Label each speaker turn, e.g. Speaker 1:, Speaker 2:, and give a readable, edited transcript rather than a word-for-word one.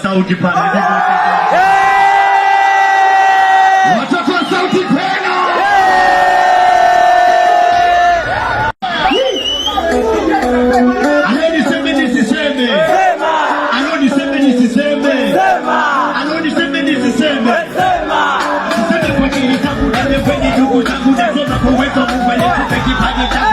Speaker 1: Sauti pale. Watoto wa sauti pena. Ananiseme nisiseme. Ananiseme nisiseme. Ananiseme nisiseme. Sema kwa nini tangu na kwenye ndugu zangu nasema kwa uwezo Mungu alitupa kipaji cha